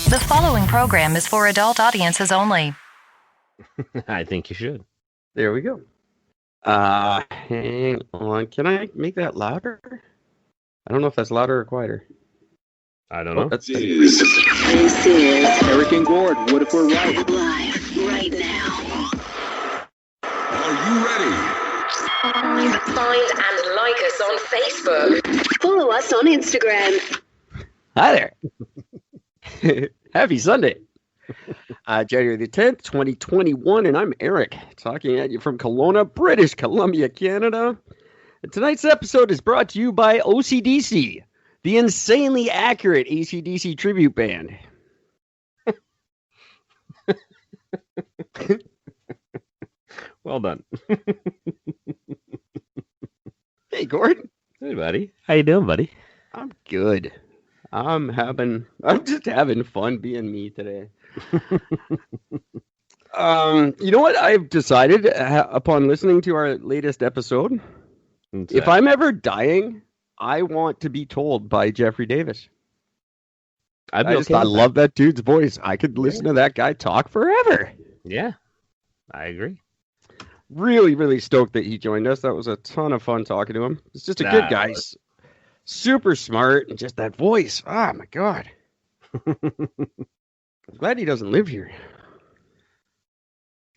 The following program is for adult audiences only. I think you should. There we go. Hang on. Can I make that louder? I don't know if that's louder or quieter. I don't know. That's This is Eric and Gord. What if we're right? Live right now. Are you ready? Find and like us on Facebook. Follow us on Instagram. Hi there. Happy Sunday. January the 10th, 2021, and I'm Eric, talking at you from Kelowna, British Columbia, Canada. And tonight's episode is brought to you by OCDC, the insanely accurate AC/DC tribute band. Well done. Hey, Gord. Hey, buddy. How you doing, buddy? I'm good. I'm just having fun being me today. You know what I've decided upon listening to our latest episode? If I'm ever dying, I want to be told by Jeffrey Davis. I love that dude's voice. I could listen to that guy talk forever. Yeah, I agree. Really, really stoked that he joined us. That was a ton of fun talking to him. He's just a good guy. Super smart, and just that voice. Oh, my God. I'm glad he doesn't live here.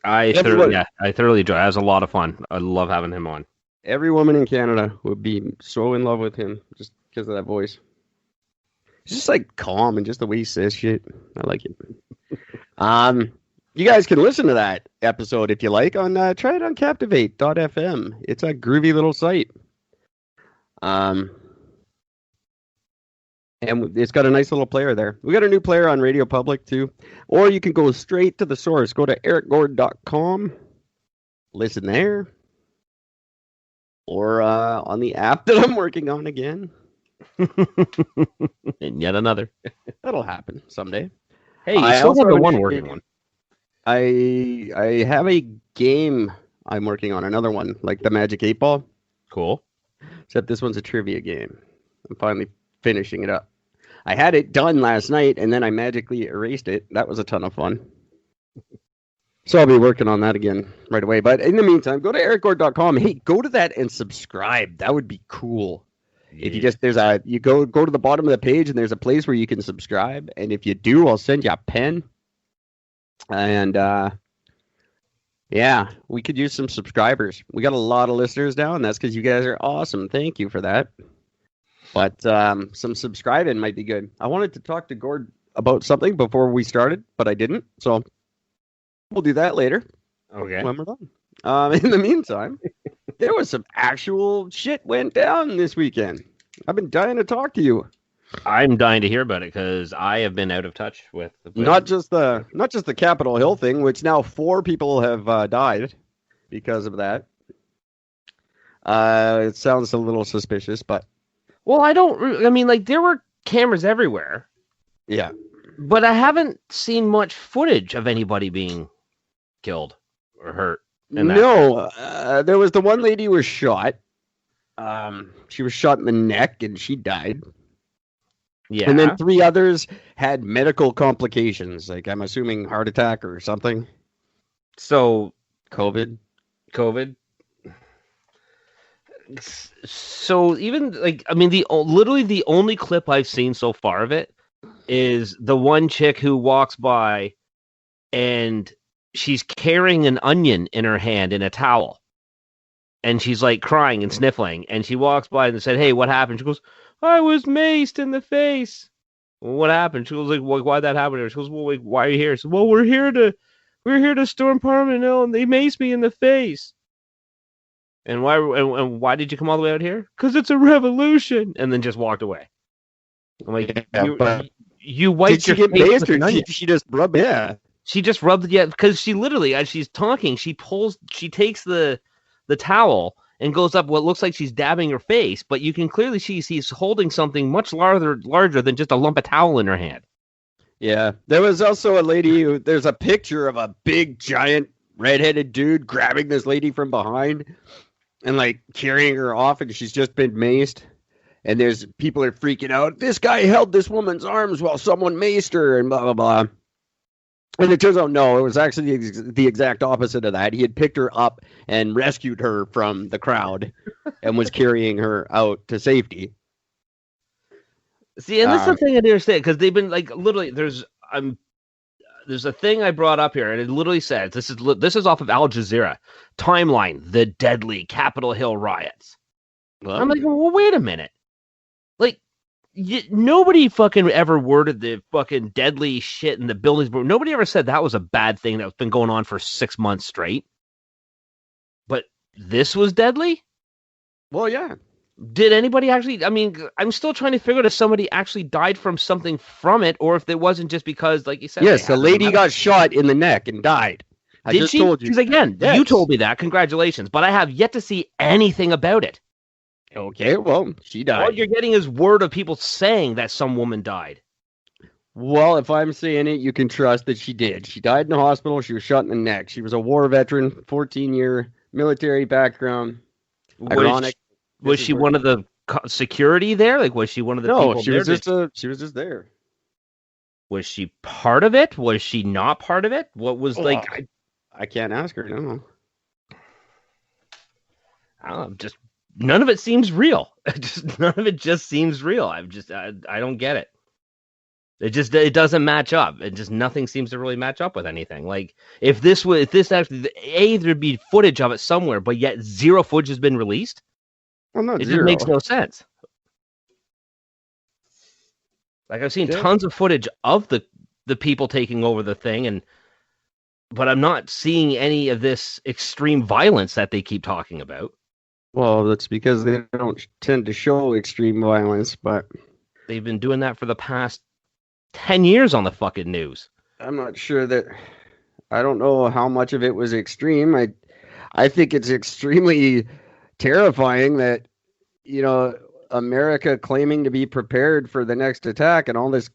I thoroughly enjoy it. It was a lot of fun. I love having him on. Every woman in Canada would be so in love with him just because of that voice. He's just like calm and just the way he says shit. I like it. You guys can listen to that episode if you like on try it on Captivate.fm. It's a groovy little site. And it's got a nice little player there. We got a new player on Radio Public, too. Or you can go straight to the source. Go to ericgord.com. Listen there. Or on the app that I'm working on again. And yet another. That'll happen someday. Hey, you still have the one working one. I have a game I'm working on. Another one, like the Magic 8 Ball. Cool. Except this one's a trivia game. I'm finally finishing it up. I had it done last night, and then I magically erased it. That was a ton of fun. So I'll be working on that again right away. But in the meantime, go to ericgord.com. Hey, go to that and subscribe. That would be cool. Yeah. If you go to the bottom of the page, and there's a place where you can subscribe. And if you do, I'll send you a pen. And yeah, we could use some subscribers. We got a lot of listeners now, and that's because you guys are awesome. Thank you for that. But some subscribing might be good. I wanted to talk to Gord about something before we started, but I didn't. So we'll do that later. Okay. When we're done. In the meantime, there was some actual shit went down this weekend. I've been dying to talk to you. I'm dying to hear about it because I have been out of touch with not just the Capitol Hill thing, which now 4 people have died because of that. It sounds a little suspicious, but. Well, there were cameras everywhere. Yeah. But I haven't seen much footage of anybody being killed or hurt. No, there was the one lady who was shot. She was shot in the neck and she died. Yeah. And then 3 others had medical complications, like I'm assuming heart attack or something. So, COVID. So even literally the only clip I've seen so far of it is the one chick who walks by and she's carrying an onion in her hand in a towel. And she's like crying and sniffling. And she walks by and said, "Hey, what happened?" She goes, "I was maced in the face." Well, what happened? She goes, like, well, why'd that happen to her? She goes, well, like, why are you here? She said, well, we're here to storm Parliament Hill and they maced me in the face. And why did you come all the way out here? Because it's a revolution. And then just walked away. I'm like, you wiped your face with an onion. She just rubbed it. Yeah. She just rubbed it. Yeah, because she literally, as she's talking, she takes the towel and goes up what looks like she's dabbing her face, but you can clearly see she's holding something much larger than just a lump of towel in her hand. Yeah. There was also a lady there's a picture of a big, giant, redheaded dude grabbing this lady from behind and like carrying her off, and she's just been maced. And there's people are freaking out. This guy held this woman's arms while someone maced her and blah, blah, blah. And it turns out, no, it was actually the exact opposite of that. He had picked her up and rescued her from the crowd and was carrying her out to safety. See, and that's the thing I didn't understand, because they've been like literally. There's a thing I brought up here, and it literally says this is off of Al Jazeera timeline: the deadly Capitol Hill riots. Well, I'm like, well, wait a minute, like nobody fucking ever worded the fucking deadly shit in the buildings, but nobody ever said that was a bad thing that's been going on for 6 months straight. But this was deadly. well, yeah. Did anybody actually? I mean, I'm still trying to figure out if somebody actually died from something from it, or if it wasn't just because, like you said. Yes, the lady got shot in the neck and died. I Did just she? told you. Because again, Yes. you told me that. Congratulations, but I have yet to see anything about it. Okay, well, she died. All you're getting is word of people saying that some woman died. Well, if I'm saying it, you can trust that she did. She died in the hospital. She was shot in the neck. She was a war veteran, 14-year military background. Ironic. Was she one of the security there? Like, was she one of the people? No, she was just there. Was she part of it? Was she not part of it? What was like? I can't ask her. No. I don't know, just none of it seems real. None of it just seems real. I don't get it. It doesn't match up. Nothing seems to really match up with anything. Like if this actually there'd be footage of it somewhere, but yet zero footage has been released. Well, not It zero. just makes no sense. Like I've seen tons of footage of the people taking over the thing, but I'm not seeing any of this extreme violence that they keep talking about. Well, that's because they don't tend to show extreme violence, but They've been doing that for the past 10 years on the fucking news. I'm not sure that. I don't know how much of it was extreme. I think it's extremely terrifying that, America claiming to be prepared for the next attack and all this,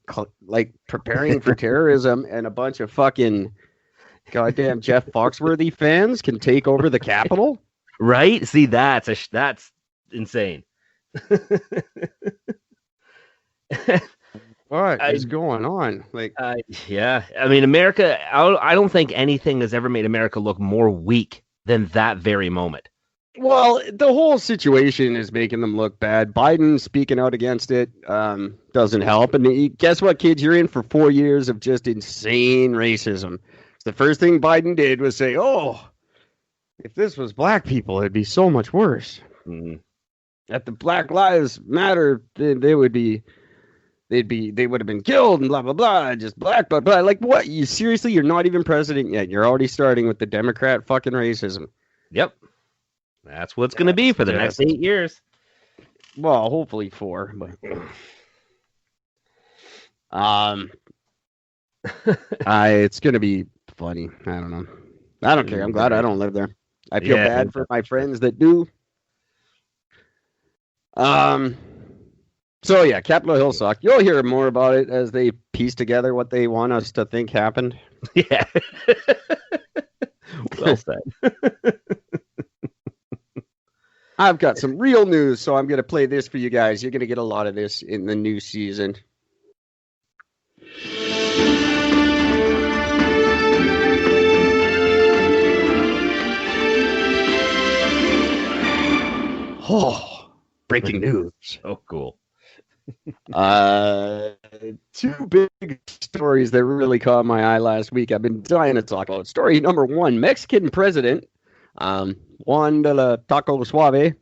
like, preparing for terrorism, and a bunch of fucking goddamn Jeff Foxworthy fans can take over the Capitol. Right? See, that's insane. What is going on? Like, yeah. I mean, America, I don't think anything has ever made America look more weak than that very moment. well, the whole situation is making them look bad. Biden speaking out against it doesn't help. And guess what, kids? You're in for 4 years of just insane racism. The first thing Biden did was say, "Oh, if this was black people, it'd be so much worse. At the Black Lives Matter, they would have been killed and blah blah blah. Just black blah blah. Like what? You seriously? You're not even president yet. You're already starting with the Democrat fucking racism. Yep. That's what it's going to be for the next 8 years. Well, hopefully 4, but it's going to be funny. I don't know. I don't care. I'm glad I don't live there. I feel bad for my friends that do. So yeah, Capitol Hill sucked. You'll hear more about it as they piece together what they want us to think happened. Yeah. Well said. I've got some real news, so I'm going to play this for you guys. You're going to get a lot of this in the new season. Oh, breaking news. Oh, cool. 2 big stories that really caught my eye last week. I've been dying to talk about. Story number 1, Mexican president, Juan de la Taco Suave,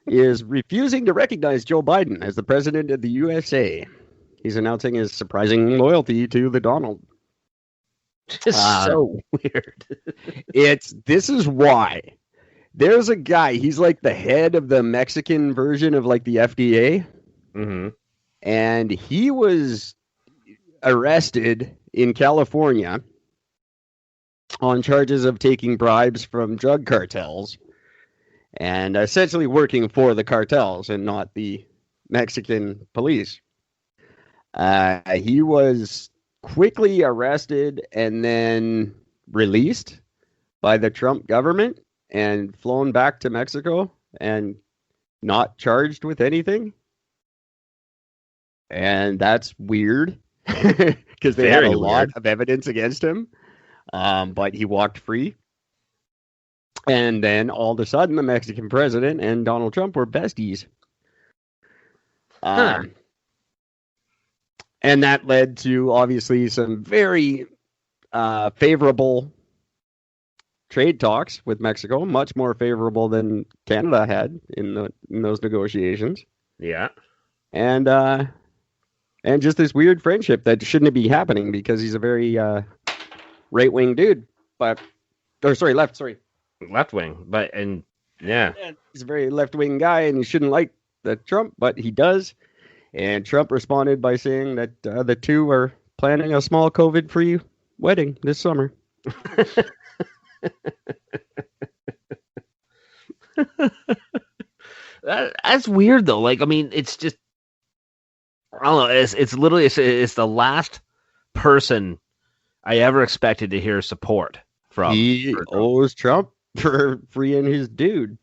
is refusing to recognize Joe Biden as the president of the USA. He's announcing his surprising loyalty to the Donald. Just so weird. This is why. There's a guy, he's like the head of the Mexican version of like the FDA. Mm-hmm. And he was arrested in California on charges of taking bribes from drug cartels and essentially working for the cartels and not the Mexican police. He was quickly arrested and then released by the Trump government and flown back to Mexico and not charged with anything. And that's weird because they had a lot of evidence against him. But he walked free. And then all of a sudden, the Mexican president and Donald Trump were besties. And that led to, obviously, some very favorable trade talks with Mexico, much more favorable than Canada had in those negotiations. Yeah. And just this weird friendship that shouldn't be happening because he's a very right-wing dude. Left wing, yeah. He's a very left-wing guy, and he shouldn't like the Trump, but he does. And Trump responded by saying that the two are planning a small COVID-free wedding this summer. That's weird, though. Like, I mean, it's just, I don't know. It's literally it's the last person I ever expected to hear support from. He owes Trump for freeing his dude.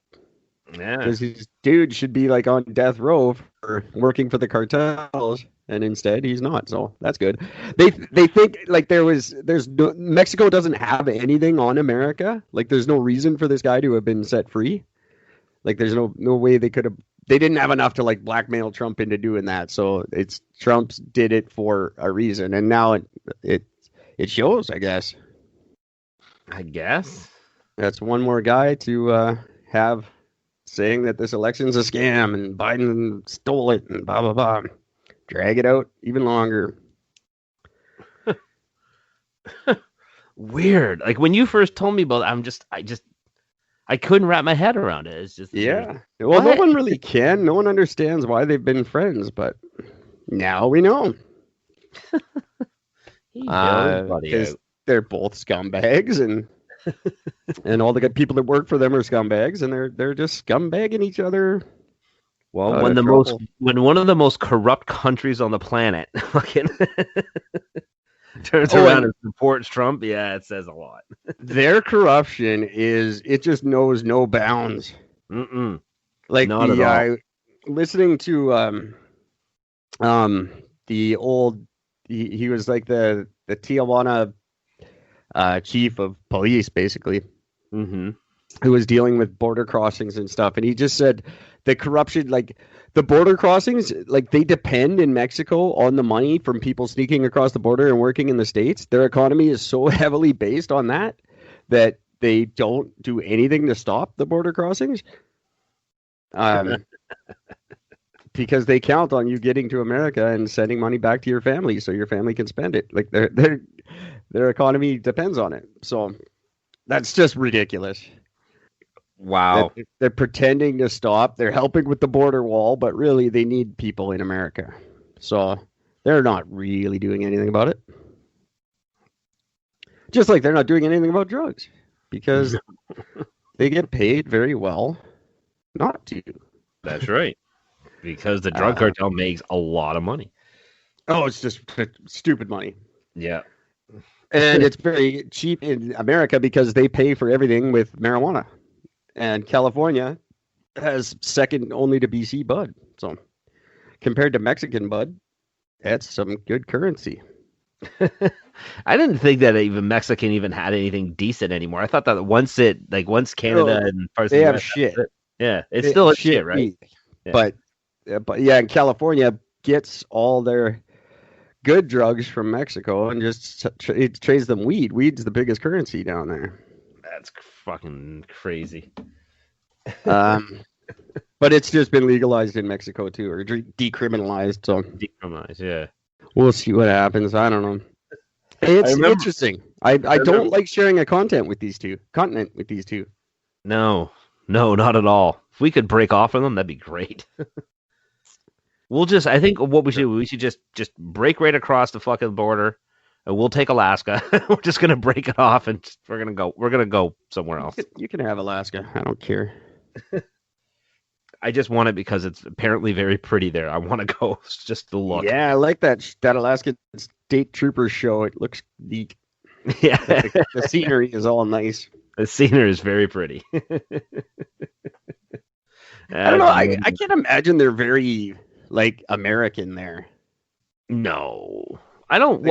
Yeah, because his dude should be like on death row for working for the cartels, and instead he's not. So that's good. They think like Mexico doesn't have anything on America. Like there's no reason for this guy to have been set free. Like there's no way they could have. They didn't have enough to like blackmail Trump into doing that. So it's Trump's did it for a reason, and now it shows. I guess that's one more guy to have saying that this election's a scam and Biden stole it and blah blah blah. Drag it out even longer. Weird. Like when you first told me about it, I couldn't wrap my head around it. It's just Well, no one really can. No one understands why they've been friends, but now we know. Because they're both scumbags, and all the good people that work for them are scumbags, and they're just scumbagging each other. Well, when one of the most corrupt countries on the planet fucking turns around and supports Trump, yeah, it says a lot. Their corruption it just knows no bounds. Like not at all. Listening to the old he was like the Tijuana chief of police, basically, who was dealing with border crossings and stuff, and he just said the corruption, like the border crossings, like they depend in Mexico on the money from people sneaking across the border and working in the States. Their economy is so heavily based on that they don't do anything to stop the border crossings. Because they count on you getting to America and sending money back to your family so your family can spend it. Like their economy depends on it. So that's just ridiculous. Wow. They're pretending to stop. They're helping with the border wall, but really they need people in America. So they're not really doing anything about it. Just like they're not doing anything about drugs because they get paid very well not to. That's right. Because the drug cartel makes a lot of money. Oh, it's just stupid money. Yeah. And it's very cheap in America because they pay for everything with marijuana. And California has second only to BC bud. So compared to Mexican bud, that's some good currency. I didn't think that even Mexican even had anything decent anymore. I thought that once Canada and parts they of the have US shit. Yeah, it's still a shit, right? Yeah. But yeah, California gets all their good drugs from Mexico and just it trades them weed. Weed's the biggest currency down there. That's fucking crazy. But it's just been legalized in Mexico too, or decriminalized. So decriminalized, yeah. We'll see what happens. I don't know. It's interesting. I don't like sharing a continent with these two. No, not at all. If we could break off of them, that'd be great. I think what we should just break right across the fucking border, and we'll take Alaska. We're just gonna break it off, and we're gonna go somewhere else. You can have Alaska. I don't care. I just want it because it's apparently very pretty there. I want to go just to look. Yeah, I like that Alaska State Troopers show. It looks neat. Yeah, the scenery is all nice. The scenery is very pretty. I don't know. I can't imagine they're very like American there. No, I don't.